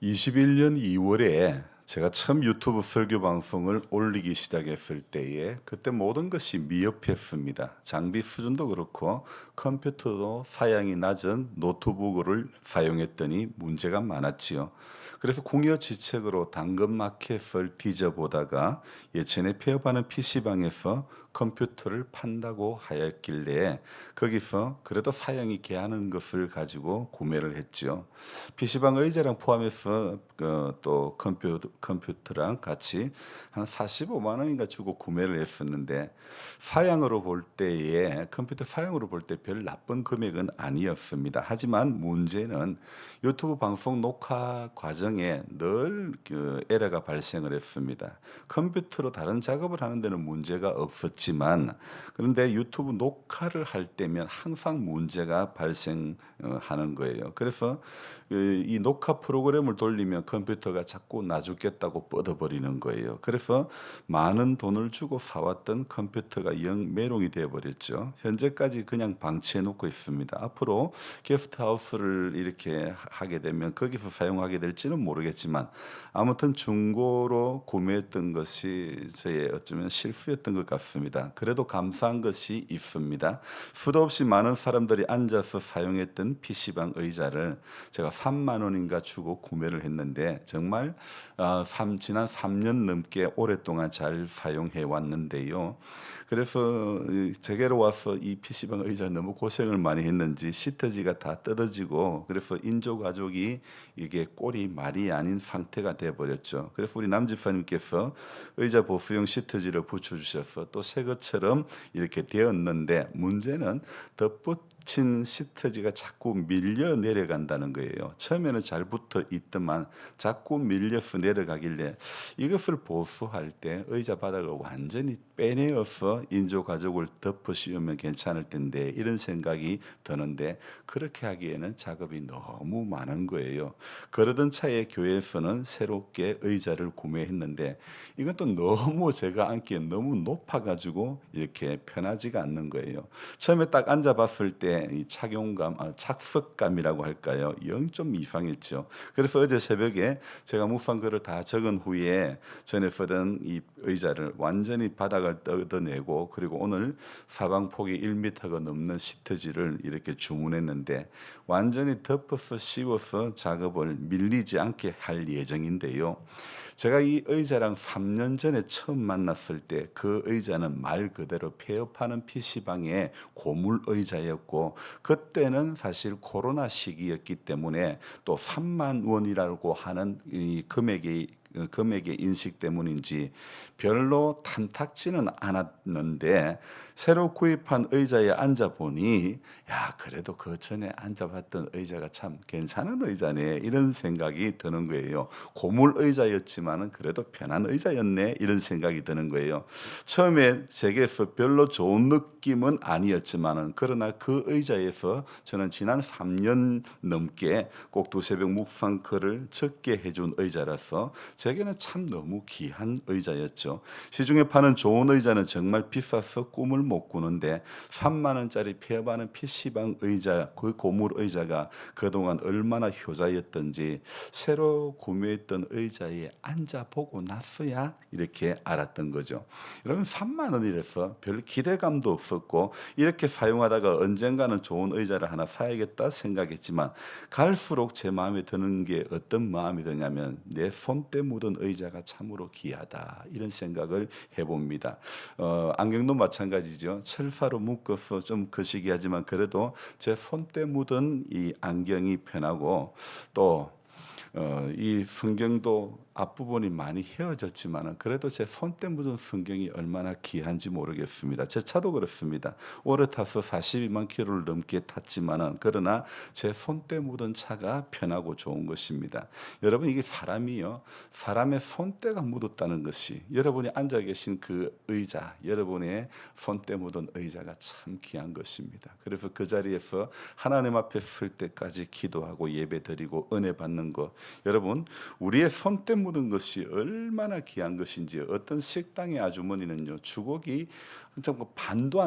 21년 2월에 제가 처음 유튜브 설교 방송을 올리기 시작했을 때에 그때 모든 것이 미흡했습니다. 장비 수준도 그렇고 컴퓨터도 사양이 낮은 노트북을 사용했더니 문제가 많았지요. 그래서 궁여지책으로 당근마켓을 뒤져보다가 예전에 폐업하는 PC방에서 컴퓨터를 판다고 하였길래 거기서 그래도 사양이 괜찮은 것을 가지고 구매를 했지요. PC방 의자랑 포함해서 또 컴퓨터랑 같이 한 45만 원인가 주고 구매를 했었는데 사양으로 볼 때에 컴퓨터 사양으로 볼 때 별 나쁜 금액은 아니었습니다. 하지만 문제는 유튜브 방송 녹화 과정에 늘 에러가 발생을 했습니다. 컴퓨터로 다른 작업을 하는 데는 문제가 없었지만 그런데 유튜브 녹화를 할 때면 항상 문제가 발생하는 거예요. 그래서 이 녹화 프로그램을 돌리면 컴퓨터가 자꾸 나 죽겠다고 뻗어버리는 거예요. 그래서 많은 돈을 주고 사왔던 컴퓨터가 영 메롱이 되어버렸죠. 현재까지 그냥 방치해 놓고 있습니다. 앞으로 게스트하우스를 이렇게 하게 되면 거기서 사용하게 될지는 모르겠지만 아무튼 중고로 구매했던 것이 저의 어쩌면 실수였던 것 같습니다. 그래도 감사한 것이 있습니다. 수도 없이 많은 사람들이 앉아서 사용했던 PC방 의자를 제가 3만 원인가 주고 구매를 했는데 정말 지난 3년 넘게 오랫동안 잘 사용해 왔는데요. 그래서 제게로 와서 이 PC방 의자 너무 고생을 많이 했는지 시트지가 다 뜯어지고 그래서 인조 가족이 이게 꼴이 말이 아닌 상태가 돼 버렸죠. 그래서 우리 남집사님께서 의자 보수용 시트지를 붙여주셔서 또 새 것처럼 이렇게 되었는데 문제는 덧붙인 시트지가 자꾸 밀려 내려간다는 거예요. 처음에는 잘 붙어 있더만 자꾸 밀려서 내려가길래 이것을 보수할 때 의자 바닥을 완전히 빼내어서 인조 가죽을 덮어 씌우면 괜찮을 텐데 이런 생각이 드는데 그렇게 하기에는 작업이 너무 많은 거예요. 그러던 차에 교회에서는 새롭게 의자를 구매했는데 이것도 너무 제가 앉기에 너무 높아가지고 이렇게 편하지가 않는 거예요. 처음에 딱 앉아봤을 때 이 착용감, 착석감이라고 할까요? 영 좀 이상했죠. 그래서 어제 새벽에 제가 묵상글을 다 적은 후에 전에 쓰던 이 의자를 완전히 바닥을 뜯어내고 그리고 오늘 사방폭이 1m가 넘는 시트지를 이렇게 주문했는데 완전히 덮어서 씌워서 작업을 밀리지 않게 할 예정인데요. 제가 이 의자랑 3년 전에 처음 만났을 때 그 의자는 말 그대로 폐업하는 PC방의 고물 의자였고 그때는 사실 코로나 시기였기 때문에 또 3만 원이라고 하는 이 금액의 인식 때문인지 별로 탐탁지는 않았는데 새로 구입한 의자에 앉아 보니 야 그래도 그 전에 앉아봤던 의자가 참 괜찮은 의자네 이런 생각이 드는 거예요. 고물 의자였지만은 그래도 편한 의자였네 이런 생각이 드는 거예요. 처음에 제게서 별로 좋은 느낌은 아니었지만은 그러나 그 의자에서 저는 지난 3년 넘게 꼭 두세 병 묵상글을 적게 해준 의자라서 제게는 참 너무 귀한 의자였죠. 시중에 파는 좋은 의자는 정말 비싸서 꿈을 못 꾸는데 3만 원짜리 폐업하는 PC방 의자, 그 고물 의자가 그동안 얼마나 효자였던지 새로 구매했던 의자에 앉아보고 나서야 이렇게 알았던 거죠. 여러분 3만 원이라서 별 기대감도 없었고 이렇게 사용하다가 언젠가는 좋은 의자를 하나 사야겠다 생각했지만 갈수록 제 마음에 드는 게 어떤 마음이 드냐면 내 손때 묻은 의자가 참으로 귀하다 이런 생각을 해봅니다. 안경도 마찬가지죠. 철사로 묶어서 좀 거시기하지만 그래도 제 손때 묻은 이 안경이 편하고 또 이 성경도 앞부분이 많이 헤어졌지만은 그래도 제 손때 묻은 성경이 얼마나 귀한지 모르겠습니다. 제 차도 그렇습니다. 오래 타서 42만 킬로를 넘게 탔지만은 그러나 제 손때 묻은 차가 편하고 좋은 것입니다. 여러분 이게 사람이요. 사람의 손때가 묻었다는 것이 여러분이 앉아 계신 그 의자, 여러분의 손때 묻은 의자가 참 귀한 것입니다. 그래서 그 자리에서 하나님 앞에 설 때까지 기도하고 예배드리고 은혜 받는 것 여러분, 우리의 손때 묻은 것이 얼마나 귀한 것인지 어떤 식당의 아주머니는요, 주걱이 진짜 뭐 반도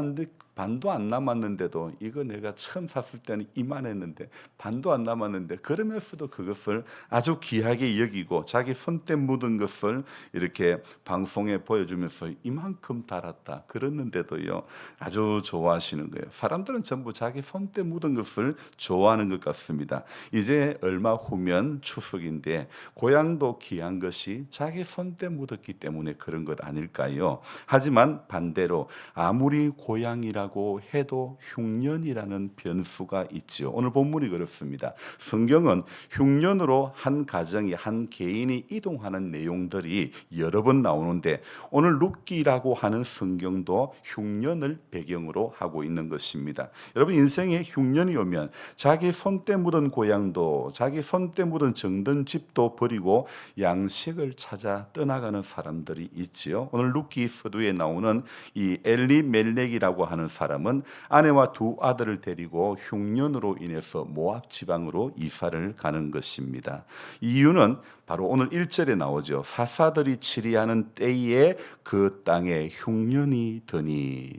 안 남았는데도 이거 내가 처음 샀을 때는 이만했는데 반도 안 남았는데 그러면서도 그것을 아주 귀하게 여기고 자기 손때 묻은 것을 이렇게 방송에 보여주면서 이만큼 달았다 그랬는데도요 아주 좋아하시는 거예요. 사람들은 전부 자기 손때 묻은 것을 좋아하는 것 같습니다. 이제 얼마 후면 추석인데 고향도 귀한 것이 자기 손때 묻었기 때문에 그런 것 아닐까요? 하지만 반대로 아무리 고향이라고 해도 흉년이라는 변수가 있죠. 오늘 본문이 그렇습니다. 성경은 흉년으로 한 가정이 한 개인이 이동하는 내용들이 여러 번 나오는데 오늘 룻기라고 하는 성경도 흉년을 배경으로 하고 있는 것입니다. 여러분 인생에 흉년이 오면 자기 손때 묻은 고향도 자기 손때 묻은 정든 집도 버리고 양식을 찾아 떠나가는 사람들이 있지요. 오늘 룻기 서두에 나오는 이 엘리멜렉이라고 하는 사람은 아내와 두 아들을 데리고 흉년으로 인해서 모압 지방으로 이사를 가는 것입니다. 이유는 바로 오늘 1절에 나오죠. 사사들이 치리하는 때에 그 땅에 흉년이 드니.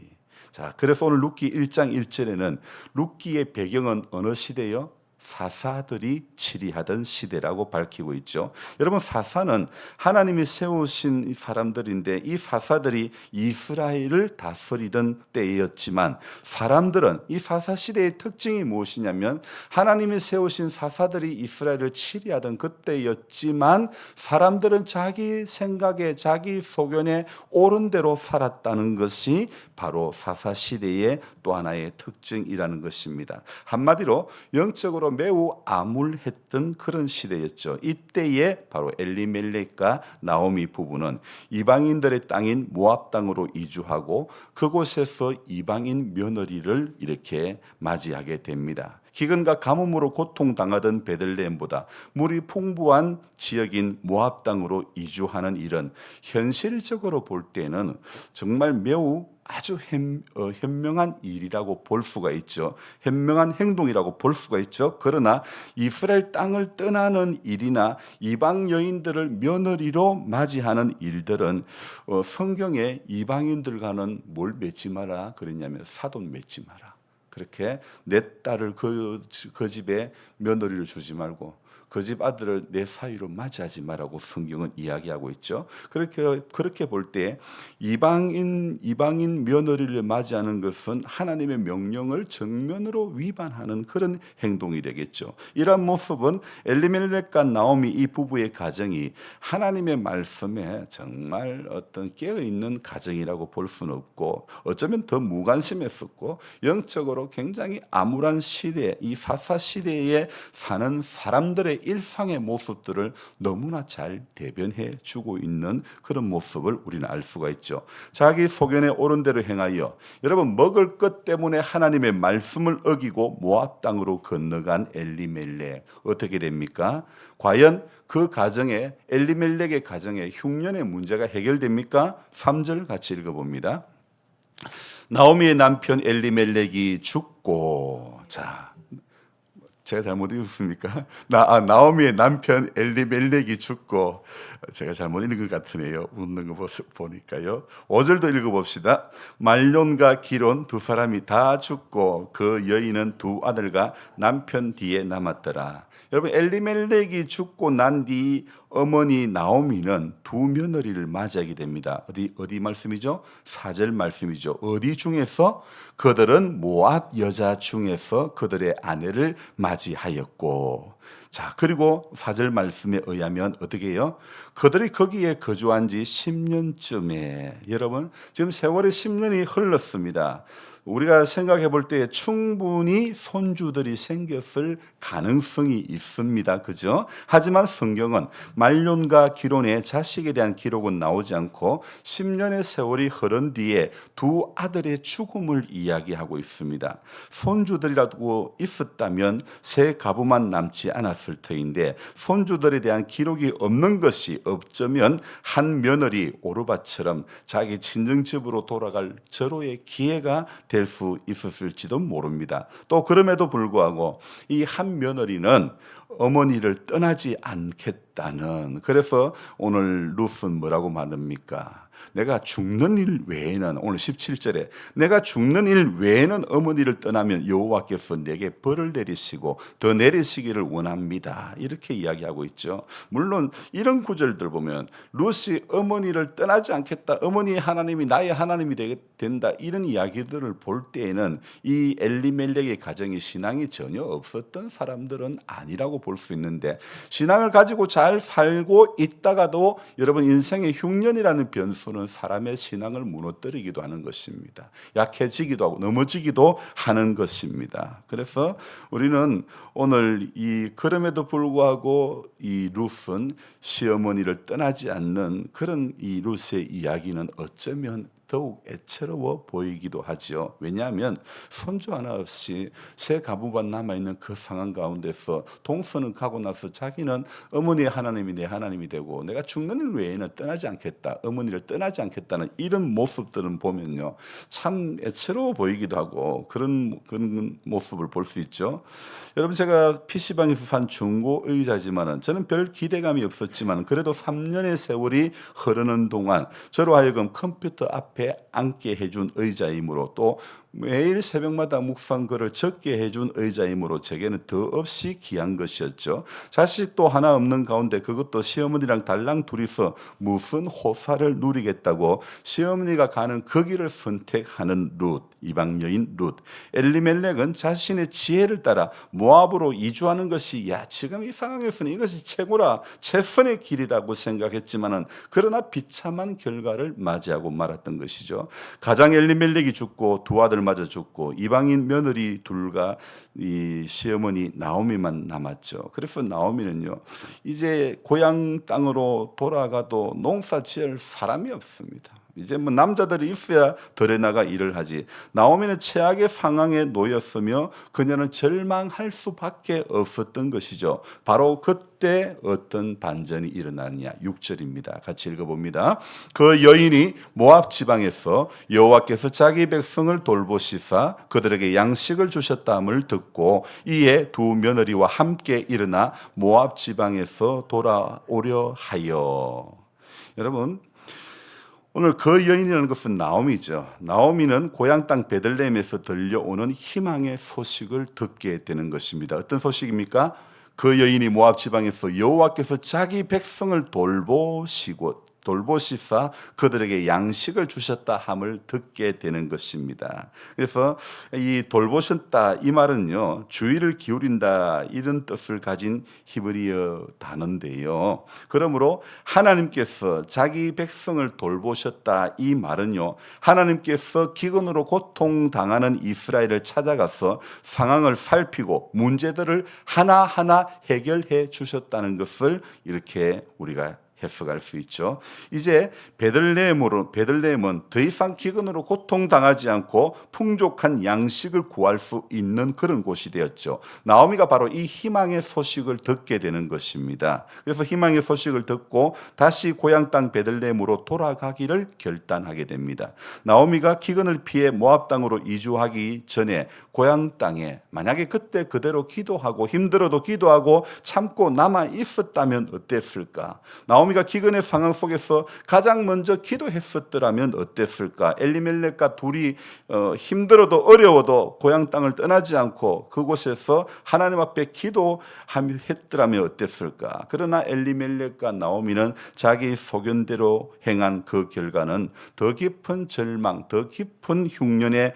자, 그래서 오늘 룻기 1장 1절에는 룻기의 배경은 어느 시대요? 사사들이 치리하던 시대라고 밝히고 있죠. 여러분 사사는 하나님이 세우신 사람들인데 이 사사들이 이스라엘을 다스리던 때였지만 사람들은 이 사사 시대의 특징이 무엇이냐면 하나님이 세우신 사사들이 이스라엘을 치리하던 그때였지만 사람들은 자기 생각에 자기 소견에 옳은 대로 살았다는 것이 바로 사사 시대의 또 하나의 특징이라는 것입니다. 한마디로 영적으로 매우 암울했던 그런 시대였죠. 이때에 바로 엘리멜렉과 나오미 부부는 이방인들의 땅인 모압 땅으로 이주하고 그곳에서 이방인 며느리를 이렇게 맞이하게 됩니다. 기근과 가뭄으로 고통당하던 베들레헴보다 물이 풍부한 지역인 모압 땅으로 이주하는 일은 현실적으로 볼 때는 정말 매우 아주 현명한 일이라고 볼 수가 있죠. 현명한 행동이라고 볼 수가 있죠. 그러나 이스라엘 땅을 떠나는 일이나 이방 여인들을 며느리로 맞이하는 일들은 성경에 이방인들과는 뭘 맺지 마라 그랬냐면 사돈 맺지 마라. 그렇게 내 딸을 그 집에 며느리를 주지 말고 그 집 아들을 내 사위로 맞이하지 말라고 성경은 이야기하고 있죠. 그렇게 볼 때 이방인 며느리를 맞이하는 것은 하나님의 명령을 정면으로 위반하는 그런 행동이 되겠죠. 이러한 모습은 엘리멜렉과 나오미 이 부부의 가정이 하나님의 말씀에 정말 어떤 깨어 있는 가정이라고 볼 수는 없고 어쩌면 더 무관심했었고 영적으로 굉장히 암울한 시대, 이 사사 시대에 사는 사람들의 일상의 모습들을 너무나 잘 대변해 주고 있는 그런 모습을 우리는 알 수가 있죠. 자기 소견에 옳은 대로 행하여 여러분 먹을 것 때문에 하나님의 말씀을 어기고 모압 땅으로 건너간 엘리멜렉 어떻게 됩니까? 과연 그 가정에 엘리멜렉의 가정에 흉년의 문제가 해결됩니까? 3절 같이 읽어봅니다. 나오미의 남편 엘리멜렉이 죽고 자 제가 잘못 읽었습니까? 나오미의 남편 엘리멜렉이 죽고 제가 잘못 읽은 것 같으네요. 웃는 거 보니까요. 5절도 읽어봅시다. 말론과 기론 두 사람이 다 죽고 그 여인은 두 아들과 남편 뒤에 남았더라. 여러분 엘리멜렉이 죽고 난 뒤 어머니 나오미는 두 며느리를 맞이하게 됩니다. 어디 말씀이죠? 4절 말씀이죠. 어디 중에서? 그들은 모압 여자 중에서 그들의 아내를 맞이하였고 자 그리고 4절 말씀에 의하면 어떻게 해요? 그들이 거기에 거주한 지 10년쯤에 여러분 지금 세월이 10년이 흘렀습니다. 우리가 생각해 볼 때 충분히 손주들이 생겼을 가능성이 있습니다. 그죠? 하지만 성경은 말론과 기론의 자식에 대한 기록은 나오지 않고 10년의 세월이 흐른 뒤에 두 아들의 죽음을 이야기하고 있습니다. 손주들이라도 있었다면 새 가부만 남지 않았을 터인데 손주들에 대한 기록이 없는 것이 어쩌면 한 며느리 오르바처럼 자기 친정집으로 돌아갈 절호의 기회가 될 수 있었을지도 모릅니다. 또 그럼에도 불구하고 이 한 며느리는 어머니를 떠나지 않겠다는, 그래서 오늘 룻은 뭐라고 말합니까? 내가 죽는 일 외에는, 오늘 17절에 내가 죽는 일 외에는 어머니를 떠나면 여호와께서 내게 벌을 내리시고 더 내리시기를 원합니다. 이렇게 이야기하고 있죠. 물론 이런 구절들 보면 룻이 어머니를 떠나지 않겠다, 어머니의 하나님이 나의 하나님이 된다, 이런 이야기들을 볼 때에는 이 엘리멜렉의 가정이 신앙이 전혀 없었던 사람들은 아니라고 볼 수 있는데, 신앙을 가지고 잘 살고 있다가도 여러분 인생의 흉년이라는 변수는 사람의 신앙을 무너뜨리기도 하는 것입니다. 약해지기도 하고 넘어지기도 하는 것입니다. 그래서 우리는 오늘 그럼에도 불구하고 이 룻은 시어머니를 떠나지 않는 그런 이 룻의 이야기는 어쩌면 더욱 애처로워 보이기도 하죠. 왜냐하면 손주 하나 없이 새 가부만 남아있는 그 상황 가운데서 동서는 가고 나서 자기는 어머니의 하나님이 내 하나님이 되고 내가 죽는 일 외에는 떠나지 않겠다, 어머니를 떠나지 않겠다는 이런 모습들은 보면요, 참 애처로워 보이기도 하고 그런 모습을 볼 수 있죠. 여러분, 제가 PC방에서 산 중고 의자지만은 저는 별 기대감이 없었지만 그래도 3년의 세월이 흐르는 동안 저로 하여금 컴퓨터 앞에 앉게 해준 의자이므로, 또 매일 새벽마다 묵상글을 적게 해준 의자이므로 제게는 더없이 귀한 것이었죠. 자식도 하나 없는 가운데 그것도 시어머니랑 달랑 둘이서 무슨 호사를 누리겠다고 시어머니가 가는 그 길을 선택하는 룻, 이방 여인 룻. 엘리멜렉은 자신의 지혜를 따라 모압으로 이주하는 것이 지금 이 상황에서는 이것이 최고라, 최선의 길이라고 생각했지만은 그러나 비참한 결과를 맞이하고 말았던 것이죠. 가장 엘리멜렉이 죽고 두 아들마저 죽고 이방인 며느리 둘과 이 시어머니 나오미만 남았죠. 그래서 나오미는요, 이제 고향 땅으로 돌아가도 농사 지을 사람이 없습니다. 이제 뭐 남자들이 있어야 덜에 나가 일을 하지. 나오미는 최악의 상황에 놓였으며 그녀는 절망할 수밖에 없었던 것이죠. 바로 그때 어떤 반전이 일어나느냐, 6절입니다. 같이 읽어봅니다. 그 여인이 모압 지방에서 여호와께서 자기 백성을 돌보시사 그들에게 양식을 주셨다함을 듣고 이에 두 며느리와 함께 일어나 모압 지방에서 돌아오려 하여. 여러분, 오늘 그 여인이라는 것은 나오미죠. 나오미는 고향 땅 베들레헴에서 들려오는 희망의 소식을 듣게 되는 것입니다. 어떤 소식입니까? 그 여인이 모압 지방에서 여호와께서 자기 백성을 돌보시사 그들에게 양식을 주셨다 함을 듣게 되는 것입니다. 그래서 이 돌보셨다, 이 말은요, 주의를 기울인다, 이런 뜻을 가진 히브리어 단어인데요. 그러므로 하나님께서 자기 백성을 돌보셨다, 이 말은요, 하나님께서 기근으로 고통당하는 이스라엘을 찾아가서 상황을 살피고 문제들을 하나하나 해결해 주셨다는 것을 이렇게 우리가 해석할 수 있죠. 이제 베들레헴은 더 이상 기근으로 고통당하지 않고 풍족한 양식을 구할 수 있는 그런 곳이 되었죠. 나오미가 바로 이 희망의 소식을 듣게 되는 것입니다. 그래서 희망의 소식을 듣고 다시 고향 땅 베들레헴으로 돌아가기를 결단하게 됩니다. 나오미가 기근을 피해 모압 땅으로 이주하기 전에 고향 땅에 만약에 그때 그대로 기도하고 힘들어도 기도하고 참고 남아 있었다면 어땠을까? 나오미가 기근의 상황 속에서 가장 먼저 기도했었더라면 어땠을까? 엘리멜렉과 둘이 힘들어도 어려워도 고향 땅을 떠나지 않고 그곳에서 하나님 앞에 기도했더라면 어땠을까? 그러나 엘리멜렉과 나오미는 자기 소견대로 행한 그 결과는 더 깊은 절망, 더 깊은 흉년에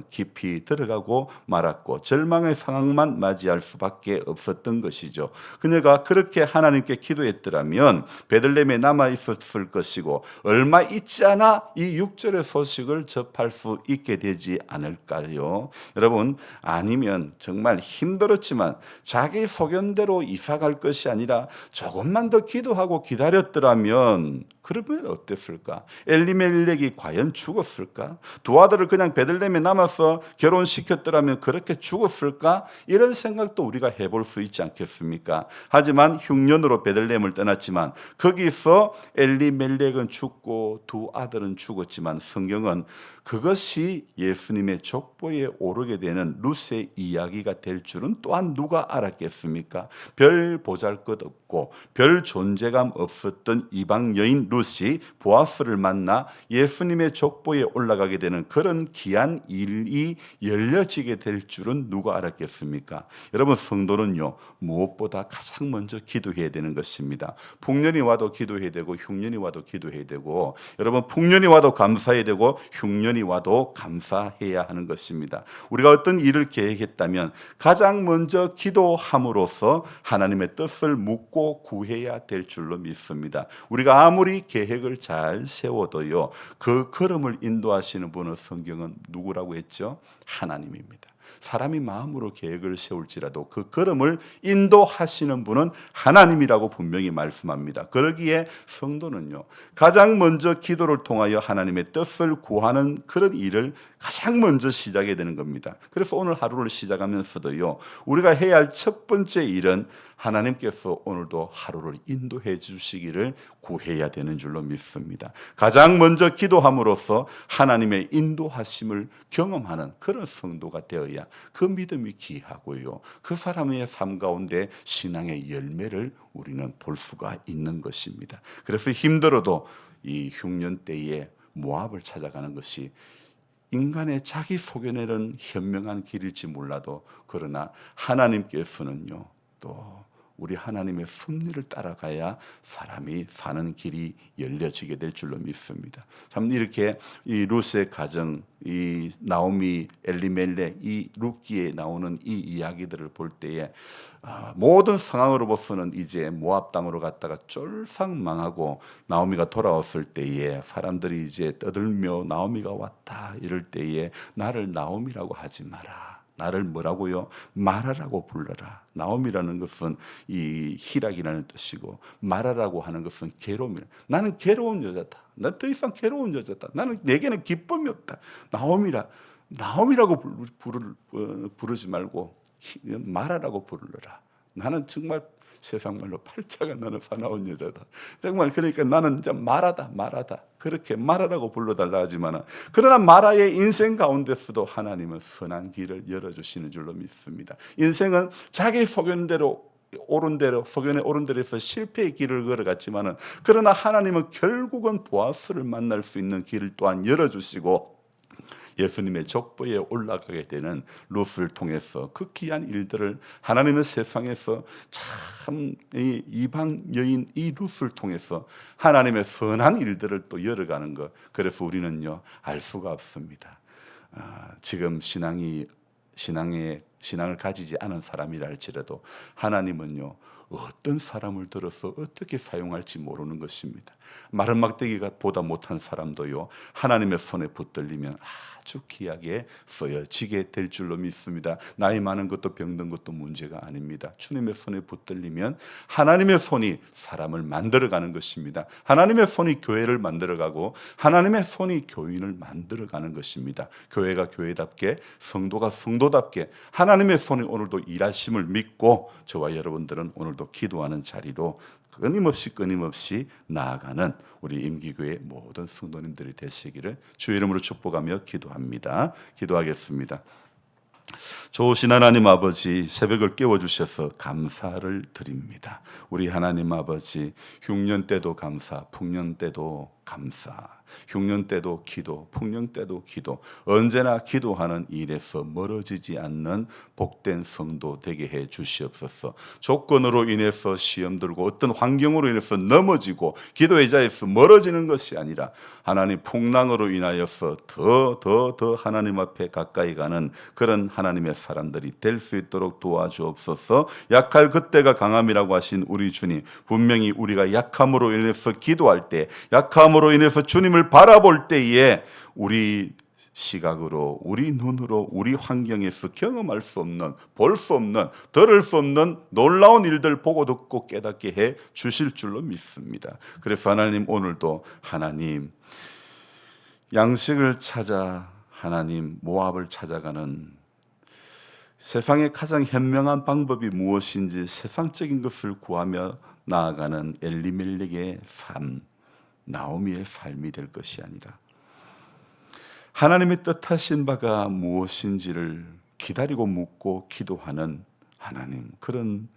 깊이 들어가고 말았고 절망의 상황만 맞이할 수밖에 없었던 것이죠. 그녀가 그렇게 하나님께 기도했더라면 베들레헴에 남아 있었을 것이고 얼마 있지 않아 이 6절의 소식을 접할 수 있게 되지 않을까요? 여러분, 아니면 정말 힘들었지만 자기 소견대로 이사 갈 것이 아니라 조금만 더 기도하고 기다렸더라면 그러면 어땠을까? 엘리멜렉이 과연 죽었을까? 두 아들을 그냥 베들레헴에 남아서 결혼시켰더라면 그렇게 죽었을까? 이런 생각도 우리가 해볼 수 있지 않겠습니까? 하지만 흉년으로 베들레헴을 떠났지만 거기서 엘리멜렉은 죽고 두 아들은 죽었지만 성경은 그것이 예수님의 족보에 오르게 되는 룻의 이야기가 될 줄은 또한 누가 알았겠습니까? 별 보잘것없고 별 존재감 없었던 이방 여인 룻이 보아스를 만나 예수님의 족보에 올라가게 되는 그런 귀한 일이 열려지게 될 줄은 누가 알았겠습니까? 여러분, 성도는요, 무엇보다 가장 먼저 기도해야 되는 것입니다. 풍년이 와도 기도해야 되고 흉년이 와도 기도해야 되고, 여러분, 풍년이 와도 감사해야 되고 흉년이 와도 감사해야 하는 것입니다. 우리가 어떤 일을 계획했다면 가장 먼저 기도함으로써 하나님의 뜻을 묻고 구해야 될 줄로 믿습니다. 우리가 아무리 계획을 잘 세워도요, 그 걸음을 인도하시는 분은 성경은 누구라고 했죠? 하나님입니다. 사람이 마음으로 계획을 세울지라도 그 걸음을 인도하시는 분은 하나님이라고 분명히 말씀합니다. 그러기에 성도는요, 가장 먼저 기도를 통하여 하나님의 뜻을 구하는 그런 일을 가장 먼저 시작해야 되는 겁니다. 그래서 오늘 하루를 시작하면서도요, 우리가 해야 할 첫 번째 일은 하나님께서 오늘도 하루를 인도해 주시기를 구해야 되는 줄로 믿습니다. 가장 먼저 기도함으로써 하나님의 인도하심을 경험하는 그런 성도가 되어야 그 믿음이 귀하고요, 그 사람의 삶 가운데 신앙의 열매를 우리는 볼 수가 있는 것입니다. 그래서 힘들어도 이 흉년 때에 모압을 찾아가는 것이 인간의 자기 소견에는 현명한 길일지 몰라도, 그러나 하나님께서는요, 또 우리 하나님의 섭리를 따라가야 사람이 사는 길이 열려지게 될 줄로 믿습니다. 참 이렇게 이 룻의 가정, 이 나오미, 엘리멜렉, 이 룻기에 나오는 이 이야기들을 볼 때에 모든 상황으로 봐서는 이제 모압 땅으로 갔다가 쫄상망하고 나오미가 돌아왔을 때에 사람들이 이제 떠들며 나오미가 왔다 이럴 때에 나를 나오미라고 하지 마라. 나를 뭐라고요? 마라라고 불러라. 나오미라는 것은 이 희락이라는 뜻이고, 마라라고 하는 것은 괴로움이라. 나는 괴로운 여자다. 나 더 이상 괴로운 여자다. 내게는 기쁨이 없다. 나오미라고 부르지 말고 마라라고 부르라. 나는 정말 세상 말로 팔자가 나는 사나운 여자다. 정말 그러니까 나는 이제 마라다. 그렇게 마라라고 불러달라 하지만, 그러나 마라의 인생 가운데서도 하나님은 선한 길을 열어주시는 줄로 믿습니다. 인생은 자기 소견대로 옳은 대로, 소견에 옳은 대로 해서 실패의 길을 걸어갔지만은, 그러나 하나님은 결국은 보아스를 만날 수 있는 길을 또한 열어주시고, 예수님의 족보에 올라가게 되는 룻을 통해서 그 귀한 일들을 하나님의 세상에서 참 이 이방 여인 이 룻을 통해서 하나님의 선한 일들을 또 열어가는 것. 그래서 우리는요, 알 수가 없습니다. 지금 신앙을 가지지 않은 사람이라 할지라도 하나님은요, 어떤 사람을 들어서 어떻게 사용할지 모르는 것입니다. 마른 막대기가 보다 못한 사람도요, 하나님의 손에 붙들리면 아주 귀하게 쓰여지게 될 줄로 믿습니다. 나이 많은 것도 병든 것도 문제가 아닙니다. 주님의 손에 붙들리면 하나님의 손이 사람을 만들어가는 것입니다. 하나님의 손이 교회를 만들어가고 하나님의 손이 교인을 만들어가는 것입니다. 교회가 교회답게, 성도가 성도답게 하나님의 손이 오늘도 일하심을 믿고, 저와 여러분들은 오늘도 기도하는 자리로 끊임없이 나아가는 우리 임기교회 모든 성도님들이 되시기를 주의 이름으로 축복하며 기도합니다. 기도하겠습니다. 좋으신 하나님 아버지, 새벽을 깨워주셔서 감사를 드립니다. 우리 하나님 아버지, 흉년 때도 감사, 풍년 때도 감사, 흉년 때도 기도, 풍년 때도 기도, 언제나 기도하는 일에서 멀어지지 않는 복된 성도 되게 해 주시옵소서. 조건으로 인해서 시험 들고 어떤 환경으로 인해서 넘어지고 기도의 자리에서 멀어지는 것이 아니라 하나님 풍랑으로 인하여서 더 하나님 앞에 가까이 가는 그런 하나님의 사람들이 될 수 있도록 도와주옵소서. 약할 그때가 강함이라고 하신 우리 주님, 분명히 우리가 약함으로 인해서 기도할 때, 약함으로 인해서 주님을 바라볼 때에 우리 시각으로, 우리 눈으로, 우리 환경에서 경험할 수 없는, 볼 수 없는, 들을 수 없는 놀라운 일들 보고 듣고 깨닫게 해 주실 줄로 믿습니다. 그래서 하나님, 오늘도 하나님, 양식을 찾아 하나님 모압을 찾아가는 세상의 가장 현명한 방법이 무엇인지 세상적인 것을 구하며 나아가는 엘리멜렉의 삶, 나오미의 삶이 될 것이 아니라 하나님의 뜻하신 바가 무엇인지를 기다리고 묻고 기도하는 하나님, 그런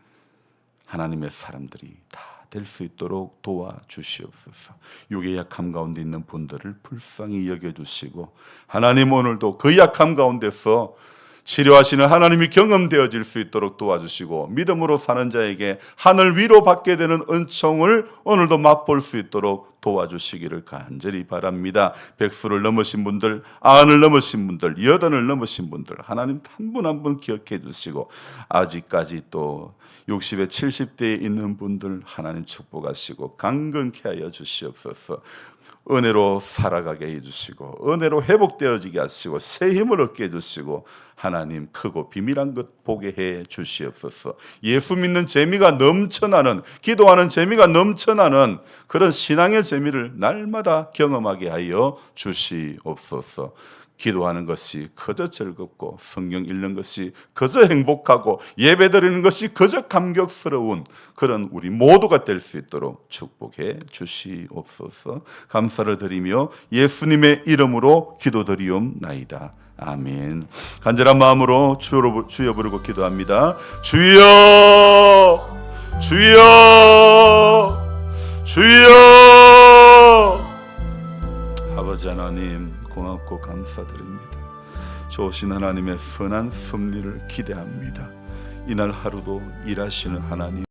하나님의 사람들이 다 될 수 있도록 도와주시옵소서. 육의 약함 가운데 있는 분들을 불쌍히 여겨주시고 하나님, 오늘도 그 약함 가운데서 치료하시는 하나님이 경험되어질 수 있도록 도와주시고 믿음으로 사는 자에게 하늘 위로 받게 되는 은총을 오늘도 맛볼 수 있도록 도와주시기를 간절히 바랍니다. 백수를 넘으신 분들, 아흔을 넘으신 분들, 여든을 넘으신 분들 하나님 한 분 한 분 기억해 주시고 아직까지 또 60에 70대에 있는 분들 하나님 축복하시고 강건케 하여 주시옵소서. 은혜로 살아가게 해주시고 은혜로 회복되어지게 하시고 새 힘을 얻게 해주시고 하나님, 크고 비밀한 것 보게 해 주시옵소서. 예수 믿는 재미가 넘쳐나는, 기도하는 재미가 넘쳐나는 그런 신앙의 재미를 날마다 경험하게 하여 주시옵소서. 기도하는 것이 그저 즐겁고 성경 읽는 것이 그저 행복하고 예배드리는 것이 그저 감격스러운 그런 우리 모두가 될 수 있도록 축복해 주시옵소서. 감사를 드리며 예수님의 이름으로 기도드리옵나이다. 아멘. 간절한 마음으로 주여 부르고 기도합니다. 주여, 주여, 주여. 아버지 하나님, 고맙고 감사드립니다. 좋으신 하나님의 선한 섭리를 기대합니다. 이날 하루도 일하시는 하나님,